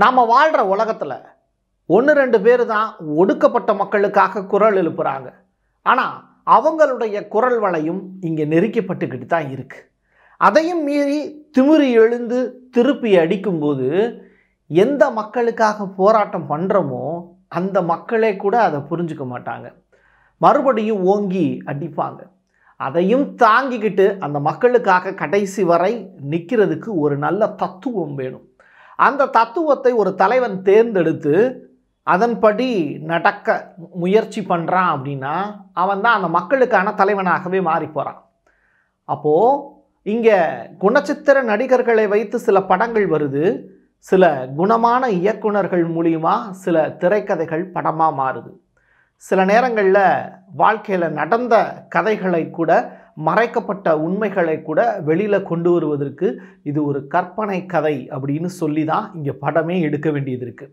நாம் வாழ்கிற உலகத்தில் ஒன்று ரெண்டு பேர் தான் ஒடுக்கப்பட்ட மக்களுக்காக குரல் எழுப்புகிறாங்க. ஆனால் அவங்களுடைய குரல் வளையும் இங்கே நெருக்கப்பட்டுக்கிட்டு தான் இருக்குது. அதையும் மீறி திமிரி எழுந்து திருப்பி அடிக்கும்போது எந்த மக்களுக்காக போராட்டம் பண்ணுறோமோ அந்த மக்களே கூட அதை புரிஞ்சுக்க மாட்டாங்க, மறுபடியும் ஓங்கி அடிப்பாங்க. அதையும் தாங்கிக்கிட்டு அந்த மக்களுக்காக கடைசி வரை நிற்கிறதுக்கு ஒரு நல்ல தத்துவம் வேணும். அந்த தத்துவத்தை ஒரு தலைவன் தேர்ந்தெடுத்து அதன்படி நடக்க முயற்சி பண்ணுறான் அப்படின்னா அவன் தான் அந்த மக்களுக்கான தலைவனாகவே மாறி போகிறான். அப்போது இங்கே குணச்சித்திர நடிகர்களை வைத்து சில படங்கள் வருது, சில குணமான இயக்குனர்கள் மூலிமா சில திரைக்கதைகள் படமாக மாறுது. சில நேரங்களில் வாழ்க்கையில் நடந்த கதைகளை கூட, மறைக்கப்பட்ட உண்மைகளை கூட வெளியில் கொண்டு வருவதற்கு இது ஒரு கற்பனை கதை அப்படின்னு சொல்லி தான் இங்கே படமே எடுக்க வேண்டியது இருக்குது.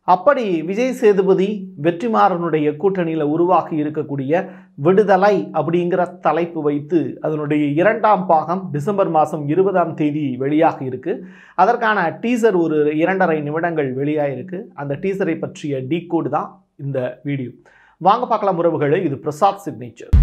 அப்படி விஜய் சேதுபதி வெற்றிமாறனுடைய கூட்டணியில் உருவாகி இருக்கக்கூடிய விடுதலை அப்படிங்கிற தலைப்பு வைத்து அதனுடைய 2ஆம் பாகம் டிசம்பர் மாதம் 20ஆம் தேதி வெளியாக இருக்குது. அதற்கான டீசர் ஒரு 2.5 நிமிடங்கள் வெளியாகிருக்கு. அந்த டீசரை பற்றிய டீகோடு தான் இந்த வீடியோ. வாங்க பார்க்கலாம் உறவுகளே, இது பிரசாத் சிக்னேச்சர்.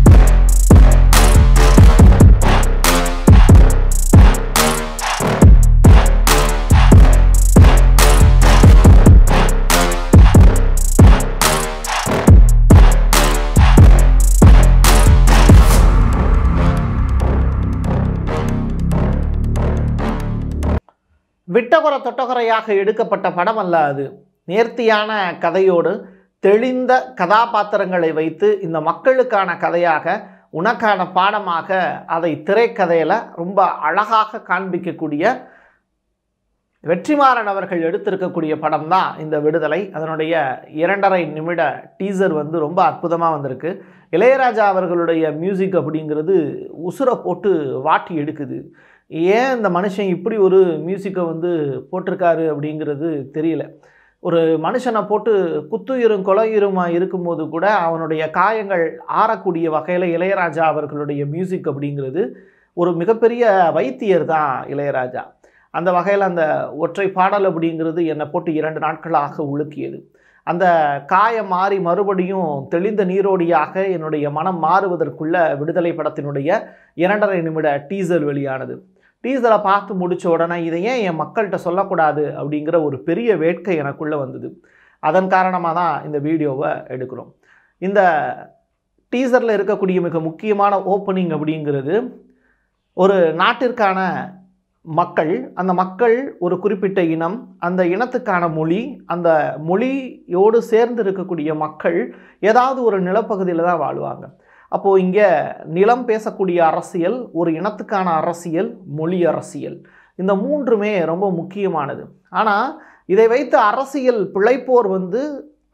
விட்டகுற தொட்டகுறையாக எடுக்கப்பட்ட படம் அல்ல அது. நேர்த்தியான கதையோடு தெளிந்த கதாபாத்திரங்களை வைத்து இந்த மக்களுக்கான கதையாக, உனக்கான பாடமாக அதை திரைக்கதையில் ரொம்ப அழகாக காண்பிக்கக்கூடிய வெற்றிமாறன் எடுத்திருக்கக்கூடிய படம் தான் இந்த விடுதலை. அதனுடைய 2.5 நிமிட டீசர் ரொம்ப அற்புதமாக வந்திருக்கு. இளையராஜா அவர்களுடைய மியூசிக் அப்படிங்கிறது உசுரை போட்டு வாட்டி எடுக்குது. ஏன் இந்த மனுஷன் இப்படி ஒரு மியூசிக்கை போட்டிருக்காரு அப்படிங்கிறது தெரியல. ஒரு மனுஷனை போட்டு குத்துயிரும் கொலையுருமாக இருக்கும்போது கூட அவனுடைய காயங்கள் ஆறக்கூடிய வகையில் இளையராஜா அவர்களுடைய மியூசிக் அப்படிங்கிறது ஒரு மிகப்பெரிய வைத்தியர் தான் இளையராஜா. அந்த வகையில் அந்த ஒற்றை பாடல் அப்படிங்கிறது என்னை போட்டு 2 நாட்களாக உலுக்கியது. அந்த காயம் மாறி மறுபடியும் தெளிந்த நீரோடியாக என்னுடைய மனம் மாறுவதற்குள்ள விடுதலை படத்தினுடைய 2.5 நிமிட டீசர் வெளியானது. டீசரை பார்த்து முடித்த உடனே இதை ஏன் என் மக்கள்கிட்ட சொல்லக்கூடாது அப்படிங்கிற ஒரு பெரிய வேட்கை எனக்குள்ளே வந்தது. அதன் காரணமாக தான் இந்த வீடியோவை எடுக்கிறோம். இந்த டீசரில் இருக்கக்கூடிய மிக முக்கியமான ஓப்பனிங் அப்படிங்கிறது ஒரு நாட்டிற்கான மக்கள், அந்த மக்கள் ஒரு குறிப்பிட்ட இனம், அந்த இனத்துக்கான மொழி, அந்த மொழியோடு சேர்ந்து இருக்கக்கூடிய மக்கள் ஏதாவது ஒரு நிலப்பகுதியில் தான் வாழ்வாங்க. அப்போது இங்கே நிலம் பேசக்கூடிய அரசியல், ஒரு இனத்துக்கான அரசியல், மொழி அரசியல், இந்த 3மே ரொம்ப முக்கியமானது. ஆனால் இதை வைத்து அரசியல் பிழைப்போர்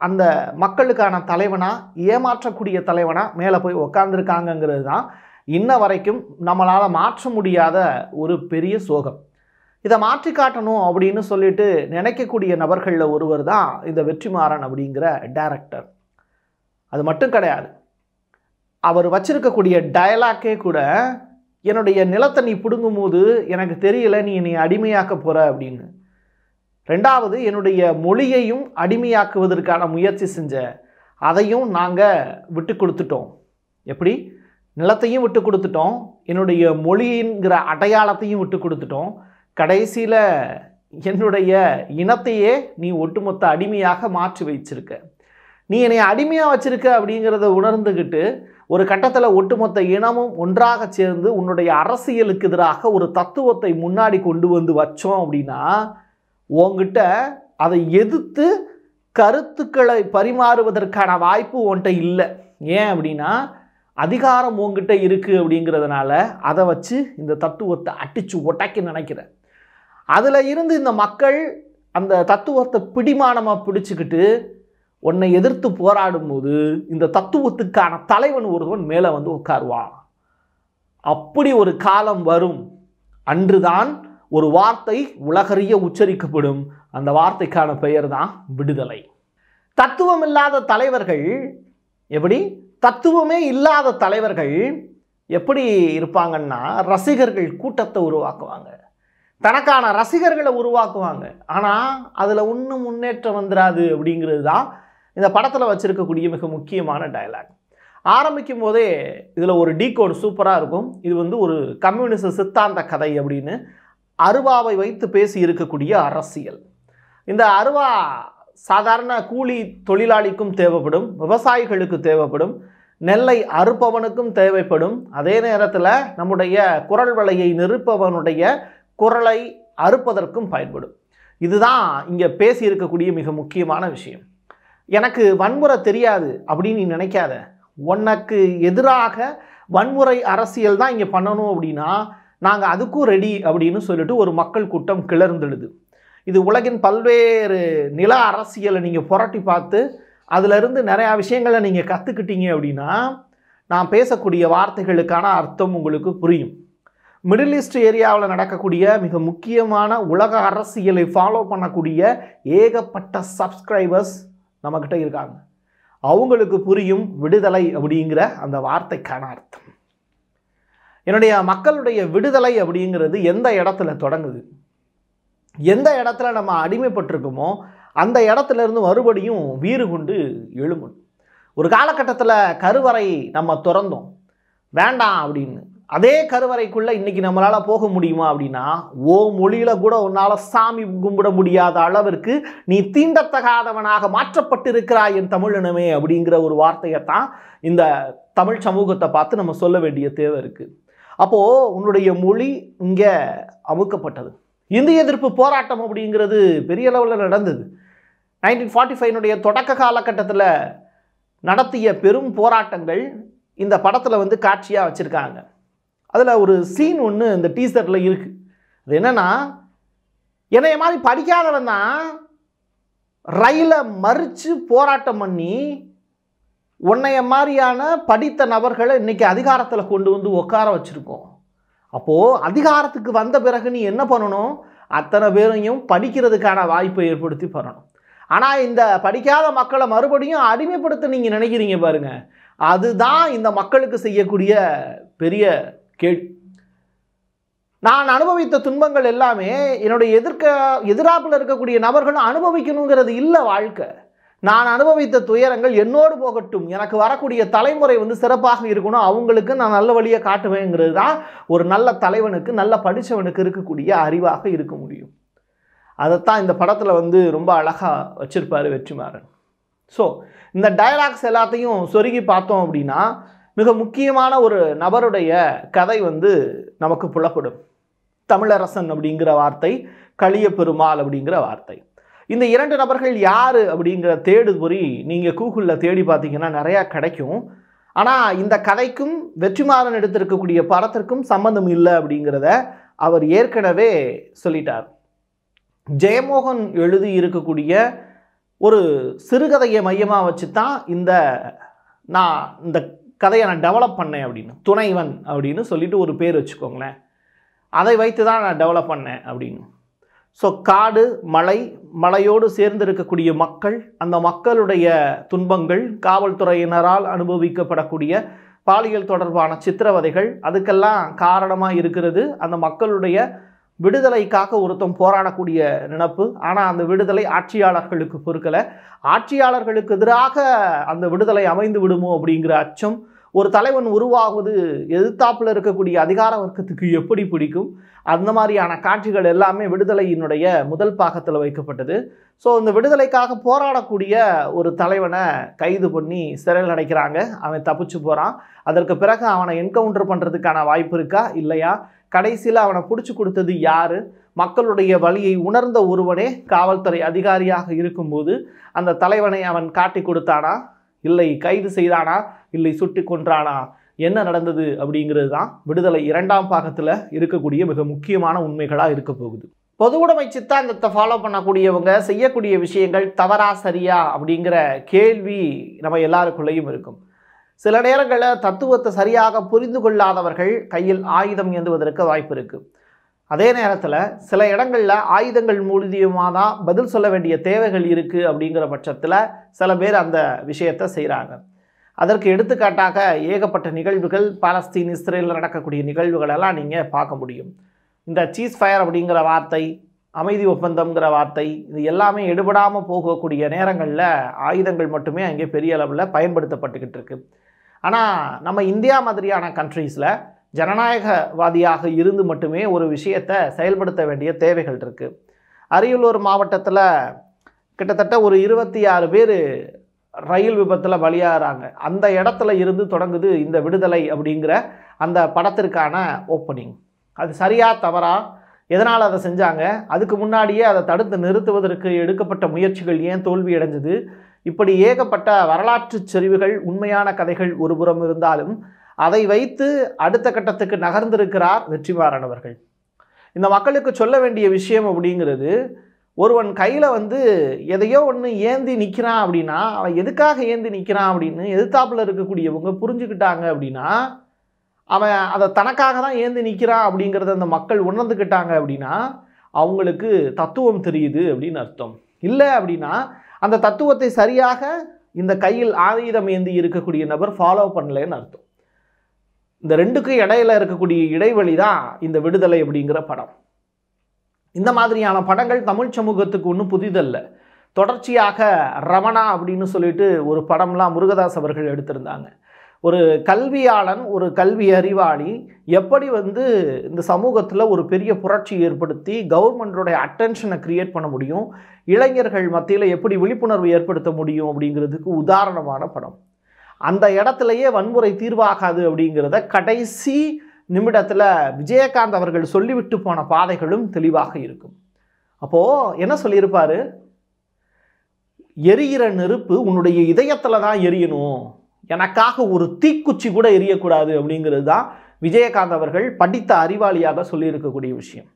அந்த மக்களுக்கான தலைவனாக, ஏமாற்றக்கூடிய தலைவனாக மேலே போய் உக்காந்துருக்காங்கங்கிறது தான் இன்ன வரைக்கும் நம்மளால் மாற்ற முடியாத ஒரு பெரிய சோகம். இதை மாற்றி காட்டணும் அப்படின்னு சொல்லிட்டு நினைக்கக்கூடிய நபர்களில் ஒருவர் தான் இந்த வெற்றிமாறன் அப்படிங்கிற டைரக்டர். அது மட்டும் கிடையாது, அவர் வச்சிருக்கக்கூடிய டயலாக்கே கூட என்னுடைய நிலத்தை நீ பிடுங்கும் போது எனக்கு தெரியல நீ என்னை அடிமையாக்க போகிற அப்படின்னு. 2வது, என்னுடைய மொழியையும் அடிமையாக்குவதற்கான முயற்சி செஞ்ச, அதையும் நாங்கள் விட்டு கொடுத்துட்டோம். எப்படி? நிலத்தையும் விட்டு கொடுத்துட்டோம், என்னுடைய மொழிங்கிற அடையாளத்தையும் விட்டு கொடுத்துட்டோம், கடைசியில் என்னுடைய இனத்தையே நீ ஒட்டுமொத்த அடிமையாக மாற்றி வச்சிருக்க. நீ என்னை அடிமையாக வச்சிருக்க அப்படிங்கிறத உணர்ந்துக்கிட்டு ஒரு கட்டத்தில் ஒட்டுமொத்த இனமும் ஒன்றாக சேர்ந்து உன்னுடைய அரசியலுக்கு எதிராக ஒரு தத்துவத்தை முன்னாடி கொண்டு வச்சோம் அப்படின்னா உங்ககிட்ட அதை எதிர்த்து கருத்துக்களை பரிமாறுவதற்கான வாய்ப்பு உன்கிட்ட இல்லை. ஏன் அப்படின்னா அதிகாரம் உங்ககிட்ட இருக்குது அப்படிங்கிறதுனால அதை வச்சு இந்த தத்துவத்தை அடித்து ஒட்டக்க நினைக்கிறேன். அதில் இருந்து இந்த மக்கள் அந்த தத்துவத்தை பிடிமானமாக பிடிச்சிக்கிட்டு உன்னை எதிர்த்து போராடும்போது இந்த தத்துவத்துக்கான தலைவன் ஒருவன் மேலே உட்காருவான். அப்படி ஒரு காலம் வரும். அன்றுதான் ஒரு வார்த்தை உலகறிய உச்சரிக்கப்படும். அந்த வார்த்தைக்கான பெயர் தான் விடுதலை. தத்துவம் இல்லாத தலைவர்கள் எப்படி, தத்துவமே இல்லாத தலைவர்கள் எப்படி இருப்பாங்கன்னா ரசிகர்கள் கூட்டத்தை உருவாக்குவாங்க. தனக்கான ரசிகர்களை உருவாக்குவாங்க. ஆனால் அதில் ஒன்றும் முன்னேற்றம் வந்துடாது அப்படிங்கிறது தான் இந்த படத்தில் வச்சுருக்கக்கூடிய மிக முக்கியமான டயலாக். ஆரம்பிக்கும் போதே இதில் ஒரு டீகோடு சூப்பராக இருக்கும். இது வந்து ஒரு கம்யூனிச சித்தாந்த கதை அப்படின்னு அருவாவை வைத்து பேசி இருக்கக்கூடிய அரசியல். இந்த அருவா சாதாரண கூலி தொழிலாளிக்கும் தேவைப்படும், விவசாயிகளுக்கு தேவைப்படும், நெல்லை அறுப்பவனுக்கும் தேவைப்படும். அதே நேரத்தில் நம்முடைய குரல் வலையை நிறுப்பவனுடைய குரலை அறுப்பதற்கும் பயன்படும். இதுதான் இங்கே பேசி இருக்கக்கூடிய மிக முக்கியமான விஷயம். எனக்கு வன்முறை தெரியாது அப்படின்னு நீ நினைக்காத. உனக்கு எதிராக வன்முறை அரசியல் தான் இங்கே பண்ணணும் அப்படின்னா நாங்கள் அதுக்கும் ரெடி அப்படின்னு சொல்லிட்டு ஒரு மக்கள் கூட்டம் கிளர்ந்தெழுது. இது உலகின் பல்வேறு நில அரசியலை நீங்கள் புரட்டி பார்த்து அதிலிருந்து நிறையா விஷயங்களை நீங்கள் கற்றுக்கிட்டீங்க அப்படின்னா நான் பேசக்கூடிய வார்த்தைகளுக்கான அர்த்தம் உங்களுக்கு புரியும். மிடில் ஈஸ்ட் ஏரியாவில் நடக்கக்கூடிய மிக முக்கியமான உலக அரசியலை ஃபாலோ பண்ணக்கூடிய ஏகப்பட்ட சப்ஸ்கிரைபர்ஸ் நம்மக்கிட்ட இருக்காங்க. அவங்களுக்கு புரியும் விடுதலை அப்படிங்கிற அந்த வார்த்தைக்கான அர்த்தம். என்னுடைய மக்களுடைய விடுதலை அப்படிங்கிறது எந்த இடத்துல தொடங்குது, எந்த இடத்துல நம்ம அடிமைப்பட்டிருக்கோமோ அந்த இடத்துல இருந்து மறுபடியும் வீறு கொண்டு எழும்பணும். ஒரு காலகட்டத்தில் கருவறை நம்ம திறந்தோம் வேண்டாம் அப்படின்னு. அதே கருவறைக்குள்ளே இன்றைக்கி நம்மளால் போக முடியுமா அப்படின்னா ஓ மொழியில் கூட உன்னால் சாமி கும்பிட முடியாத அளவிற்கு நீ தீண்டத்தகாதவனாக மாற்றப்பட்டிருக்கிறாய் என் தமிழினமே அப்படிங்கிற ஒரு வார்த்தையைத்தான் இந்த தமிழ் சமூகத்தை பார்த்து நம்ம சொல்ல வேண்டிய தேவை இருக்குது. அப்போது உன்னுடைய மொழி இங்கே அமுக்கப்பட்டது. இந்திய எதிர்ப்பு போராட்டம் அப்படிங்கிறது பெரிய அளவில் நடந்தது. 1945 தொடக்க காலகட்டத்தில் நடத்திய பெரும் போராட்டங்கள் இந்த படத்தில் வந்து காட்சியாக வச்சுருக்காங்க. அதில் ஒரு சீன் ஒன்று இந்த டீசரில் இருக்குது. அது என்னென்னா, என்னைய மாதிரி படிக்காதவன் தான் ரயிலை மறித்து போராட்டம் பண்ணி உன்னைய மாதிரியான படித்த நபர்களை இன்றைக்கி அதிகாரத்தில் கொண்டு வந்து உட்கார வச்சுருக்கோம். அப்போது அதிகாரத்துக்கு வந்த பிறகு நீ என்ன பண்ணணும், அத்தனை பேரையும் படிக்கிறதுக்கான வாய்ப்பை ஏற்படுத்தி பண்ணணும். ஆனால் இந்த படிக்காத மக்களை மறுபடியும் அடிமைப்படுத்த நீங்கள் நினைக்கிறீங்க பாருங்கள், அதுதான் இந்த மக்களுக்கு செய்யக்கூடிய பெரிய கேள்வி. நான் அனுபவித்த துன்பங்கள் எல்லாமே என்னுடைய எதிராப்பில் இருக்கக்கூடிய நபர்களும் அனுபவிக்கணுங்கிறது இல்லை வாழ்க்கை. நான் அனுபவித்த துயரங்கள் என்னோடு போகட்டும், எனக்கு வரக்கூடிய தலைமுறை வந்து சிறப்பாக இருக்கணும், அவங்களுக்கு நான் நல்ல வழியை காட்டுவேங்கிறது தான் ஒரு நல்ல தலைவனுக்கு, நல்ல படித்தவனுக்கு இருக்கக்கூடிய அறிவாக இருக்க முடியும். அதைத்தான் இந்த படத்தில் வந்து ரொம்ப அழகாக வச்சிருப்பார் வெற்றிமாறன். ஸோ இந்த டயலாக்ஸ் எல்லாத்தையும் சொருகி பார்த்தோம் அப்படின்னா மிக முக்கியமான ஒரு நபருடைய கதை வந்து நமக்கு புலப்படும். தமிழரசன் அப்படிங்கிற வார்த்தை, களிய பெருமாள் அப்படிங்கிற வார்த்தை. இந்த இரண்டு நபர்கள் யார் அப்படிங்கிற தேடுபொறி நீங்கள் கூகுளில் தேடி பார்த்தீங்கன்னா நிறையா கிடைக்கும். ஆனால் இந்த கதைக்கும் வெற்றிமாறன் எடுத்திருக்கக்கூடிய படத்திற்கும் சம்பந்தம் இல்லை அப்படிங்கிறத அவர் ஏற்கனவே சொல்லிட்டார். ஜெயமோகன் எழுதி இருக்கக்கூடிய ஒரு சிறுகதையை மையமாக வச்சு தான் இந்த கதையை நான் டெவலப் பண்ணேன் அப்படின்னு, துணைவன் அப்படின்னு சொல்லிட்டு ஒரு பேர் வச்சுக்கோங்களேன், அதை வைத்து தான் நான் டெவலப் பண்ணேன் அப்படின்னு. ஸோ காடு, மலை, மலையோடு சேர்ந்து இருக்கக்கூடிய மக்கள், அந்த மக்களுடைய துன்பங்கள், காவல்துறையினரால் அனுபவிக்கப்படக்கூடிய பாலியல் தொடர்பான சித்திரவதைகள், அதுக்கெல்லாம் காரணமாக இருக்கிறது அந்த மக்களுடைய விடுதலைக்காக ஒருத்தம் போராடக்கூடிய நினைப்பு. ஆனால் அந்த விடுதலை ஆட்சியாளர்களுக்கு பொறுக்கலை. ஆட்சியாளர்களுக்கு எதிராக அந்த விடுதலை அமைந்து விடுமோ அப்படிங்கிற அச்சம். ஒரு தலைவன் உருவாகுவது எதிர்த்தாப்பில் இருக்கக்கூடிய அதிகார வர்க்கத்துக்கு எப்படி பிடிக்கும், அந்த மாதிரியான காட்சிகள் எல்லாமே விடுதலையினுடைய முதல் பாகத்தில் வைக்கப்பட்டது. ஸோ இந்த விடுதலைக்காக போராடக்கூடிய ஒரு தலைவனை கைது பண்ணி சிறையில் அடைக்கிறாங்க. அவன் தப்பிச்சு போகிறான். அதற்கு பிறகு அவனை என்கவுண்டர் பண்ணுறதுக்கான வாய்ப்பு இருக்கா இல்லையா, கடைசியில் அவனை பிடிச்சி கொடுத்தது யார், மக்களுடைய வலியை உணர்ந்த ஒருவனே காவல்துறை அதிகாரியாக இருக்கும்போது அந்த தலைவனை அவன் காட்டி கொடுத்தானா, இல்லை கைது செய்தானா, இல்லை சுட்டி கொன்றானா, என்ன நடந்தது அப்படிங்கிறது தான் விடுதலை இரண்டாம் பாகத்தில் இருக்கக்கூடிய மிக முக்கியமான உண்மைகளாக இருக்க போகுது. பொதுவுடைமை சித்தாந்தத்தை ஃபாலோ பண்ணக்கூடியவங்க செய்யக்கூடிய விஷயங்கள் தவறா சரியா அப்படிங்கிற கேள்வி நம்ம எல்லாருக்குள்ளேயும் இருக்கும். சில நேரங்களில் தத்துவத்தை சரியாக புரிந்து கொள்ளாதவர்கள் கையில் ஆயுதம் ஏந்துவதற்கு வாய்ப்பு இருக்குது. அதே நேரத்தில் சில இடங்களில் ஆயுதங்கள் மூலியமாக தான் பதில் சொல்ல வேண்டிய தேவைகள் இருக்குது அப்படிங்கிற பட்சத்தில் சில பேர் அந்த விஷயத்தை செய்கிறாங்க. அதற்கு எடுத்துக்காட்டாக ஏகப்பட்ட நிகழ்வுகள், பாலஸ்தீன் இஸ்ரேலில் நடக்கக்கூடிய நிகழ்வுகளெல்லாம் நீங்கள் பார்க்க முடியும். இந்த சீஸ் ஃபயர் அப்படிங்கிற வார்த்தை, அமைதி ஒப்பந்தம்ங்கிற வார்த்தை, இது எல்லாமே எடுபடாமல் போகக்கூடிய நேரங்களில் ஆயுதங்கள் மட்டுமே அங்கே பெரிய அளவில் பயன்படுத்தப்பட்டுக்கிட்டு இருக்கு. ஆனால் நம்ம இந்தியா மாதிரியான கண்ட்ரீஸில் ஜனநாயகவாதியாக இருந்து மட்டுமே ஒரு விஷயத்தை செயல்படுத்த வேண்டிய தேவைகள் இருக்குது. அரியலூர் மாவட்டத்தில் கிட்டத்தட்ட ஒரு 26 பேர் ரயில் விபத்தில் பலியாகிறாங்க. அந்த இடத்துல இருந்து தொடங்குது இந்த விடுதலை அப்படிங்கிற அந்த படத்திற்கான ஓப்பனிங். அது சரியா தவறா, எதனால் அதை செஞ்சாங்க, அதுக்கு முன்னாடியே அதை தடுத்து நிறுத்துவதற்கு எடுக்கப்பட்ட முயற்சிகள் ஏன் தோல்வி அடைஞ்சது, இப்படி ஏகப்பட்ட வரலாற்று செறிவுகள், உண்மையான கதைகள் ஒருபுறம் இருந்தாலும் அதை வைத்து அடுத்த கட்டத்துக்கு நகர்ந்திருக்கிறார் வெற்றிமாறன் அவர்கள். இந்த மக்களுக்கு சொல்ல வேண்டிய விஷயம் அப்படிங்கிறது, ஒருவன் கையில் எதையோ ஒன்று ஏந்தி நிற்கிறான் அப்படின்னா அவன் எதுக்காக ஏந்தி நிற்கிறான் அப்படின்னு எதிர்த்தாப்பில் இருக்கக்கூடியவங்க புரிஞ்சுக்கிட்டாங்க அப்படின்னா, அவன் அதை தனக்காக தான் ஏந்தி நிற்கிறான் அப்படிங்கிறத அந்த மக்கள் உணர்ந்துக்கிட்டாங்க அப்படின்னா அவங்களுக்கு தத்துவம் தெரியுது அப்படின்னு அர்த்தம். இல்லை அப்படின்னா அந்த தத்துவத்தை சரியாக இந்த கையில் ஆயுதம் ஏந்தி இருக்கக்கூடிய நபர் ஃபாலோ பண்ணலன்னு அர்த்தம். இந்த ரெண்டுக்கும் இடையில இருக்கக்கூடிய இடைவெளி தான் இந்த விடுதலை அப்படிங்கிற படம். இந்த மாதிரியான படங்கள் தமிழ் சமூகத்துக்கு ஒன்றும் புதிதல்ல. தொடர்ச்சியாக ரமணா அப்படின்னு சொல்லிட்டு ஒரு படம்லாம் முருகதாஸ் அவர்கள் எடுத்திருந்தாங்க. ஒரு கல்வியாளன், ஒரு கல்வி அறிவாளி எப்படி இந்த சமூகத்தில் ஒரு பெரிய புரட்சி ஏற்படுத்தி கவர்மெண்டோடைய அட்டென்ஷனை கிரியேட் பண்ண முடியும், இளைஞர்கள் மத்தியில் எப்படி விழிப்புணர்வு ஏற்படுத்த முடியும் அப்படிங்கிறதுக்கு உதாரணமான படம். அந்த இடத்துலையே வன்முறை தீர்வாகாது அப்படிங்கிறத கடைசி நிமிடத்தில் விஜயகாந்த் அவர்கள் சொல்லிவிட்டு போன பாதைகளும் தெளிவாக இருக்கும். அப்போது என்ன சொல்லியிருப்பார், எரிகிற நெருப்பு உன்னுடைய இதயத்தில் தான் எரியணும், எனக்காக ஒரு தீக்குச்சி கூட எரியக்கூடாது அப்படிங்கிறது தான் விஜயகாந்த் அவர்கள் படித்த அறிவாளியாக சொல்லியிருக்கக்கூடிய விஷயம்.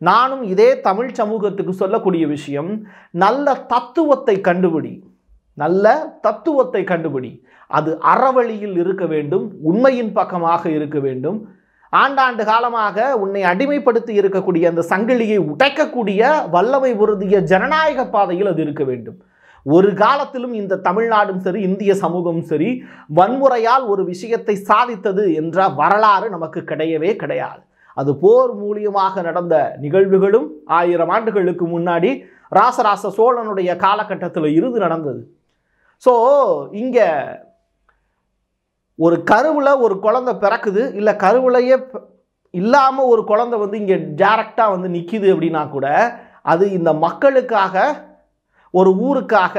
நானும் இதே தமிழ் சமூகத்துக்கு சொல்லக்கூடிய விஷயம், நல்ல தத்துவத்தை கண்டுபிடி, நல்ல தத்துவத்தை கண்டுபிடி, அது அறவழியில் இருக்க வேண்டும், உண்மையின் பக்கமாக இருக்க வேண்டும். ஆண்டாண்டு காலமாக உன்னை அடிமைப்படுத்தி இருக்கக்கூடிய அந்த சங்கிலியை உடைக்கக்கூடிய வல்லமை பொருந்திய ஜனநாயக பாதையில் அது இருக்க வேண்டும். ஒரு காலத்திலும் இந்த தமிழ்நாடும் சரி, இந்திய சமூகமும் சரி, வன்முறையால் ஒரு விஷயத்தை சாதித்தது என்ற வரலாறு நமக்கு கிடையவே கிடையாது. அது போர் மூலியமாக நடந்த நிகழ்வுகளும் 1000 ஆண்டுகளுக்கு முன்னாடி ராசராச சோழனுடைய காலகட்டத்தில் இருந்து நடந்தது. ஸோ இங்கே ஒரு கருவில் ஒரு குழந்தை பிறக்குது, இல்லை கருவிலையே இல்லாமல் ஒரு குழந்தை இங்கே டைரக்டாக நிற்கிது அப்படின்னா கூட அது இந்த மக்களுக்காக, ஒரு ஊருக்காக,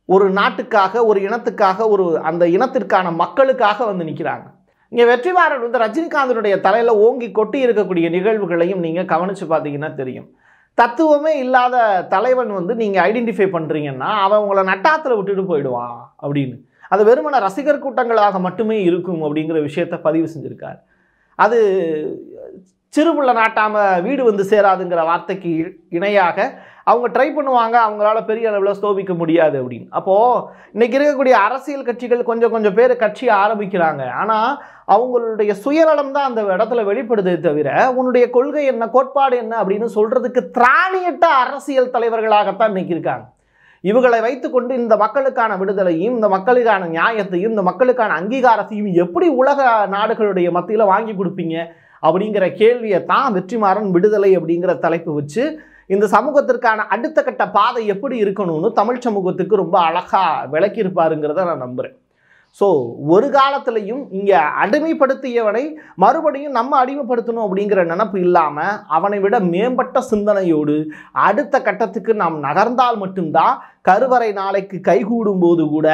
ஒரு நாட்டுக்காக, ஒரு இனத்துக்காக, அந்த இனத்திற்கான மக்களுக்காக நிற்கிறாங்க. இங்கே வெற்றிமாறன் ரஜினிகாந்தனுடைய தலையில் ஓங்கி கொட்டி இருக்கக்கூடிய நிகழ்வுகளையும் நீங்கள் கவனித்து பார்த்தீங்கன்னா தெரியும். தத்துவமே இல்லாத தலைவன் நீங்கள் ஐடென்டிஃபை பண்ணுறீங்கன்னா அவன் உங்களை நட்டாத்தில் விட்டுட்டு போயிடுவான் அப்படின்னு. அது வெறுமன ரசிகர் கூட்டங்களாக மட்டுமே இருக்கும் அப்படிங்கிற விஷயத்தை பதிவு செஞ்சுருக்கார். அது சிறுபுள்ள நாட்டாமல் வீடு சேராதுங்கிற வார்த்தைக்கு இணையாக அவங்க ட்ரை பண்ணுவாங்க, அவங்களால பெரிய அளவில் ஸ்தோபிக்க முடியாது அப்படின்னு. அப்போது இன்றைக்கி இருக்கக்கூடிய அரசியல் கட்சிகள் கொஞ்சம் பேர் கட்சியை ஆரம்பிக்கிறாங்க. ஆனால் அவங்களுடைய சுயநலம் தான் அந்த இடத்துல வெளிப்படுதே தவிர உன்னுடைய கொள்கை என்ன, கோட்பாடு என்ன அப்படின்னு சொல்கிறதுக்கு திராணியற்ற அரசியல் தலைவர்களாகத்தான் இன்றைக்கி இருக்காங்க. இவர்களை வைத்துக்கொண்டு இந்த மக்களுக்கான விடுதலையும், இந்த மக்களுக்கான நியாயத்தையும், இந்த மக்களுக்கான அங்கீகாரத்தையும் எப்படி உலக நாடுகளுடைய மத்தியில் வாங்கி கொடுப்பீங்க அப்படிங்கிற கேள்வியை தான் வெற்றிமாறன் விடுதலை அப்படிங்கிற தலைப்பு வச்சு இந்த சமூகத்திற்கான அடுத்த கட்ட பாதை எப்படி இருக்கணும்னு தமிழ் சமூகத்துக்கு ரொம்ப அழகாக விளக்கியிருப்பாருங்கிறத நான் நம்புகிறேன். ஸோ ஒரு காலத்திலையும் இங்கே அடிமைப்படுத்தியவனை மறுபடியும் நம்ம அடிமைப்படுத்தணும் அப்படிங்கிற நினப்பு இல்லாமல் அவனை விட மேம்பட்ட சிந்தனையோடு அடுத்த கட்டத்துக்கு நாம் நகர்ந்தால் மட்டும்தான் கருவறை நாளைக்கு கைகூடும் போது கூட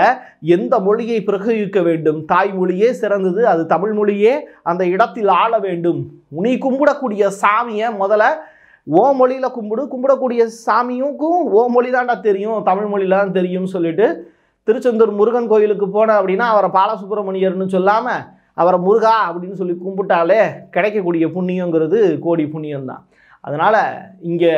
எந்த மொழியை பிரயோகிக்க வேண்டும், தாய்மொழியே சிறந்தது, அது தமிழ் மொழியே அந்த இடத்தில் ஆள வேண்டும். நீ கும்பிடக்கூடிய சாமியை முதல்ல ஓ மொழியில் கும்பிடக்கூடிய சாமியுக்கும் ஓ மொழி தான்டா தெரியும், தமிழ் மொழியில் தான் தெரியும்னு சொல்லிட்டு திருச்செந்தூர் முருகன் கோயிலுக்கு போனேன் அப்படின்னா அவரை பாலசுப்ரமணியர்னு சொல்லாமல் அவரை முருகா அப்படின்னு சொல்லி கும்பிட்டாலே கிடைக்கக்கூடிய புண்ணியங்கிறது கோடி புண்ணியம்தான். அதனால் இங்கே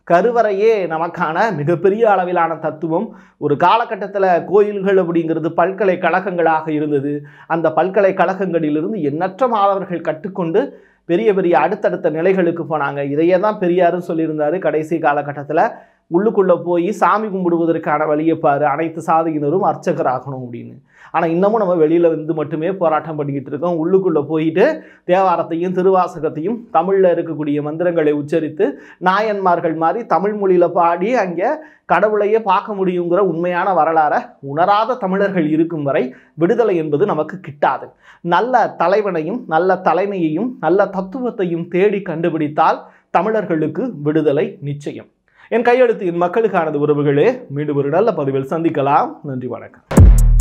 கருவறையே நமக்கான மிகப்பெரிய அளவிலான தத்துவம். ஒரு காலகட்டத்தில் கோயில்கள் அப்படிங்கிறது பல்கலைக்கழகங்களாக இருந்தது. அந்த பல்கலைக்கழகங்களிலிருந்து எண்ணற்ற மாணவர்கள் கற்றுக்கொண்டு பெரிய பெரிய அடுத்தடுத்த நிலைகளுக்கு போனாங்க. இதையே தான் பெரியாரும் சொல்லியிருந்தார். கடைசி காலகட்டத்தில் உள்ளுக்குள்ளே போய் சாமி கும்பிடுவதற்கான வழியை பாரு, அனைத்து சாதியினரும் அர்ச்சகராகணும் அப்படின்னு. ஆனால் இன்னமும் நம்ம வெளியில் வந்து மட்டுமே போராட்டம் பண்ணிக்கிட்டு இருக்கோம். உள்ளுக்குள்ளே போயிட்டு தேவாரத்தையும் திருவாசகத்தையும் தமிழில் இருக்கக்கூடிய மந்திரங்களை உச்சரித்து நாயன்மார்கள் மாதிரி தமிழ் மொழியில் பாடி அங்கே கடவுளையே பார்க்க முடியுங்கிற உண்மையான வரலாறை உணராத தமிழர்கள் இருக்கும் வரை விடுதலை என்பது நமக்கு கிட்டாது. நல்ல தலைவனையும் நல்ல தலைமையையும் நல்ல தத்துவத்தையும் தேடி கண்டுபிடித்தால் தமிழர்களுக்கு விடுதலை நிச்சயம். என் கையெழுத்து என் மக்களுக்கானது உறவுகளே. மீண்டும் ஒரு நல்ல பதிவில் சந்திக்கலாம். நன்றி, வணக்கம்.